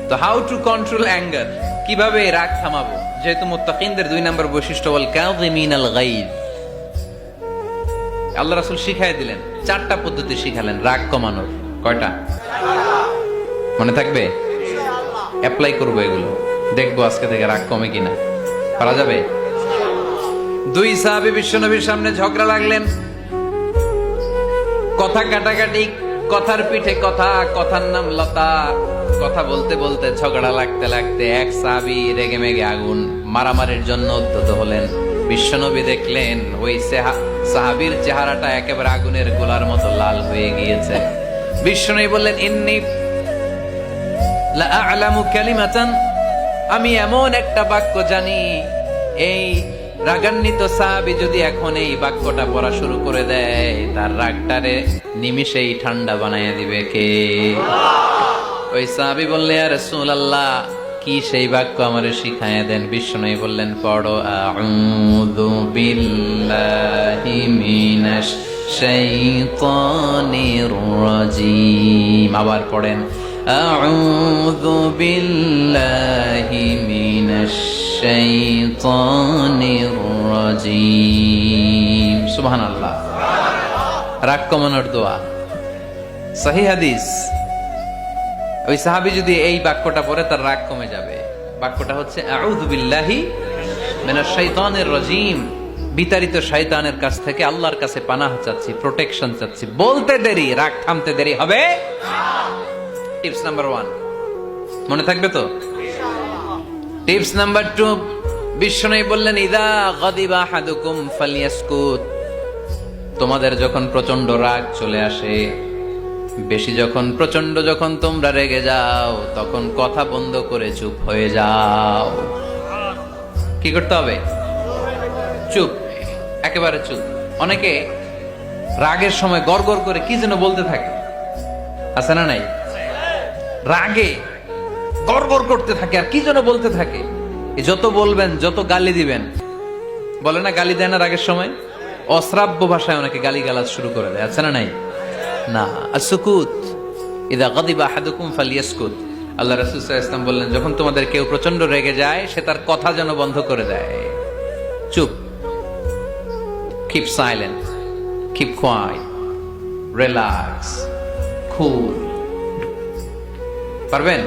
তো how to control anger, কিভাবে রাগ থামাবো? যেহেতু মুত্তাকিনদের 2 নম্বর বৈশিষ্ট্য ওয়াল কাযিমিনাল গায়জ, আল্লাহ রাসূল শিখাই দিলেন 4টা পদ্ধতি শিখালেন রাগ কমানোর। কয়টা মনে থাকবে? অ্যাপ্লাই করবো এগুলো, দেখবো আজকে থেকে রাগ কমে কিনা। পারা যাবে? 2 সাহাবী বিশ্বনবীর সামনে ঝগড়া লাগলেন, কথা কাটাকাটি, কথার পিঠে কথা, কথার নাম লতা। কথা বলতে বলতে ঝগড়া লাগতে লাগতে এক সাহাবী রেগে মেগে আগুন, মারামারির জন্য উদ্যত হলেন। বিশ্বনবী দেখলেন ওই সাহাবীর চেহারাটা একেবারে আগুনের গোলার মতো লাল হয়ে গিয়েছে। বিশ্বনবী বললেন, ইন্নী লা আ'লামু কালিমাতান, আমি এমন একটা বাক্য জানি, এই রাগান্বিত সাহাবী যদি এখন এই বাক্যটা পড়া শুরু করে দেয়, তার রাগটারে নিমিষেই ঠান্ডা বানাইয়া দিবে কে? ওই সাহাবী বললেন, ইয়া রাসূলুল্লাহ, কি সেই বাক্য আমারে শিখাইয়া দেন। বিশ্বনবী বললেন, পড়ো আউযু বিল্লাহি মিনাশ শাইতানির রাজীম। আবার পড়েন আউযু বিল্লাহি মিনাশ শাইতানির রাজীম। সুবহানাল্লাহ। রাগ কমানোর দোয়া, সহিহ হাদিস। ওই সাহাবী যদি এই বাক্যটা পড়ে তার রাগ কমে যাবে। বাক্যটা হচ্ছে আউযু বিল্লাহি মিনাশ শাইতানির রাজীম, বিতাড়িত শয়তানের কাছ থেকে আল্লাহর কাছে পানাহ চাচ্ছি, প্রোটেকশন চাচ্ছি। বলতে দেরি, রাগ থামতে দেরি হবে না। টিপস নাম্বার 1 মনে থাকবে তো? টিপস নাম্বার 2, বিশ্বনবী বললেন, ইযা গাদিবা আহাদুকুম ফালইয়াসকুত, তোমাদের যখন প্রচন্ড রাগ চলে আসে, বেশি যখন, প্রচন্ড যখন তোমরা রেগে যাও, তখন কথা বন্ধ করে চুপ হয়ে যাও। কি করতে হবে? চুপ, একেবারে চুপ। অনেকে রাগের সময় গড়গড় করে কি যেন বলতে থাকে, আছে না নাই? রাগে গড়গড় করতে থাকে আর কি যেন বলতে থাকে। যত বলবেন, যত গালি দিবেন, বলে না গালি দেয় না রাগের সময়, অশ্রাব্য ভাষায় অনেকে গালি গালাজ শুরু করে দেয়, আছে না নাই? না, আসুকুত, ইদা গাদিবা আহাদুকুম ফালিয়াসকুত। আল্লাহ রাসূল সাল্লাল্লাহু আলাইহি ওয়াসাল্লাম বললেন, যখন তোমাদের কেউ প্রচন্ড রেগে যায়, সে তার কথা যেন বন্ধ করে দেয়। চুপ, keep silent, keep quiet, relax, cool. পারবেন?